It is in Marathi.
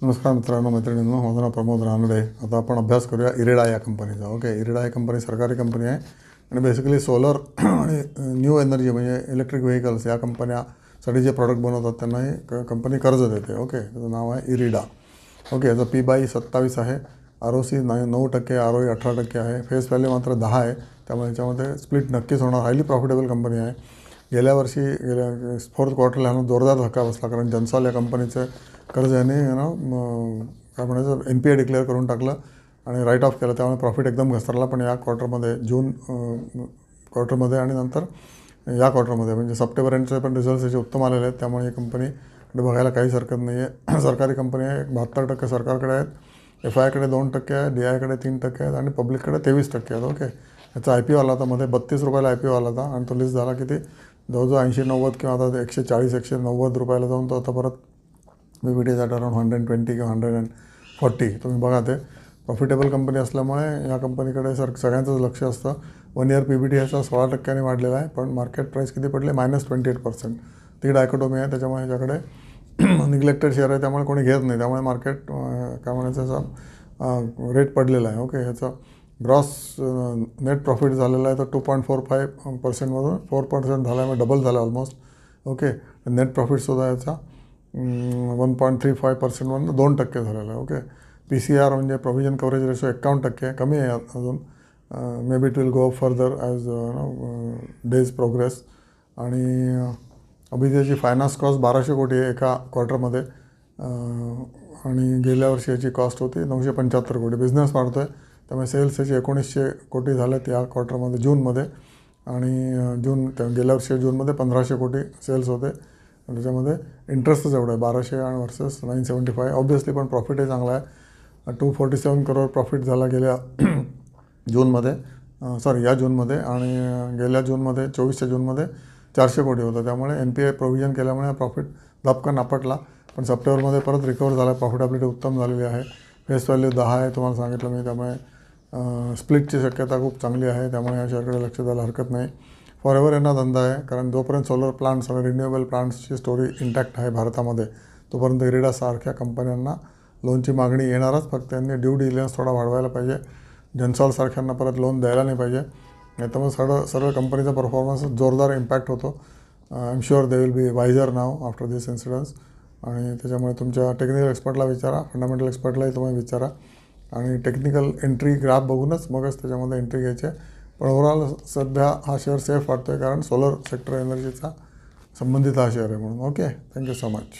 नमस्कार मित्रांनो, मैत्रिणींनो, माझं नाव प्रमोद रानडे. आता आपण अभ्यास करूया इरिडा या कंपनीचा. ओके, इरिडा ही कंपनी सरकारी कंपनी आहे आणि बेसिकली सोलर आणि न्यू एनर्जी म्हणजे इलेक्ट्रिक व्हेकल्स या कंपन्यासाठी जे प्रॉडक्ट बनवतात त्यांना ही कंपनी कर्ज देते. ओके, त्याचं नाव आहे इरिडा. ओके, याचं पी/ई 27 आहे, ROC 9% ROE 18% आहे, फेस व्हॅल्यू मात्र 10 आहे. त्यामुळे याच्यामध्ये स्प्लिट नक्कीच होणार. हायली प्रॉफिटेबल कंपनी आहे. गेल्या फोर्थ क्वार्टरला ह्यानं जोरदार धक्का बसला, कारण जनसॉल या कंपनीचं कर्ज याने काय म्हणायचं NPA डिक्लेअर करून टाकलं आणि राईट ऑफ केलं. त्यामुळे प्रॉफिट एकदम घसरला. पण या क्वार्टरमध्ये जून क्वार्टरमध्ये आणि नंतर या क्वार्टरमध्ये म्हणजे सप्टेंबर एंडचे पण रिझल्ट्स याचे उत्तम आलेले आहेत. त्यामुळे ही कंपनीकडे बघायला काहीच हरकत नाही आहे. सरकारी कंपनी आहे. 72% सरकारकडे आहेत, FII कडे 2% आहे, DI कडे 3% आहेत आणि पब्लिककडे 23% आहेत. ओके, याचा IPO आला होता मध्ये, 32 रुपयाला IPO आला होता आणि तो लिस्ट झाला किती जवळजवळ 80-90 किंवा आता 140-190 रुपयाला जाऊन तो आता परत PBT इज ॲट अराउंड 120 किंवा 140. तुम्ही बघा, ते प्रॉफिटेबल कंपनी असल्यामुळे या कंपनीकडे सगळ्यांचंच लक्ष असतं. 1 इयर PBT ह्याचा 16% वाढलेला आहे, पण मार्केट प्राईस किती पडले -28%. ती डायकोटोमी आहे. त्याच्यामुळे ह्याच्याकडे निग्लेक्टेड शेअर आहे, त्यामुळे कोणी घेत नाही. त्यामुळे मार्केट काय म्हणायचं याचा रेट पडलेला आहे. ओके, ह्याचा ग्रॉस नेट प्रॉफिट झालेला आहे तर 2.45%मधून 4% झाला आहे, डबल झाला ऑलमोस्ट. ओके, नेट प्रॉफिटसुद्धा याचा 1.35%मधून 2% झालेला आहे. ओके, PCR म्हणजे प्रोव्हिजन कव्हरेज रेशो 51% आहे, कमी आहे अजून. May be it will go further as days progress. आणि अभिजितची फायनान्स कॉस्ट 1200 कोटी आहे एका क्वार्टरमध्ये आणि गेल्या वर्षी याची कॉस्ट होती 975 कोटी. बिझनेस वाढतो आहे, त्यामुळे सेल्स याचे 1900 कोटी झालेत या क्वार्टरमध्ये जूनमध्ये. आणि गेल्या वर्षी जूनमध्ये 1500 कोटी सेल्स होते. त्याच्यामध्ये इंटरेस्टच एवढं आहे 1200 आणि वर्सेस 975. ऑब्व्हियसली पण प्रॉफिटही चांगला आहे. 247 करोड प्रॉफिट झाला गेल्या जूनमध्ये, या जूनमध्ये. आणि गेल्या जूनमध्ये 24च्या जूनमध्ये 400 कोटी होतं. त्यामुळे NPA प्रोव्हिजन केल्यामुळे प्रॉफिट धपकन आपटला. पण सप्टेंबरमध्ये परत रिकवर झाला. प्रॉफिटेबिलिटी उत्तम झालेली आहे. फेस व्हॅल्यू 10 आहे तुम्हाला सांगितलं मी. त्यामुळे स्प्लिटची शक्यता खूप चांगली आहे. त्यामुळे या शेअरकडे लक्ष द्यायला हरकत नाही. फॉरएव्हर यांना धंदा आहे, कारण जोपर्यंत सोलर प्लांट्स आणि रिन्युएबल प्लांट्सची स्टोरी इंटॅक्ट आहे भारतामध्ये, तोपर्यंत इरिडासारख्या कंपन्यांना लोनची मागणी येणारच. फक्त त्यांनी ड्यू डिलिजन्स थोडा वाढवायला पाहिजे. जनसॉलसारख्यांना परत लोन द्यायला नाही पाहिजे. नाही तर मग सरळ कंपनीचा परफॉर्मन्स जोरदार इम्पॅक्ट होतो. I am sure they will be wiser now after this incidence. आणि त्याच्यामुळे तुमच्या टेक्निकल एक्सपर्टला विचारा, फंडामेंटल एक्सपर्टलाही तुम्ही विचारा आणि टेक्निकल एंट्री ग्राफ बघूनच मगच त्याच्यामध्ये एंट्री घ्यायची आहे. पण ओव्हरऑल सध्या हा शेअर सेफ वाटतो आहे, कारण सोलर सेक्टर एनर्जीचा संबंधित हा शेअर आहे म्हणून. Okay, thank you so much.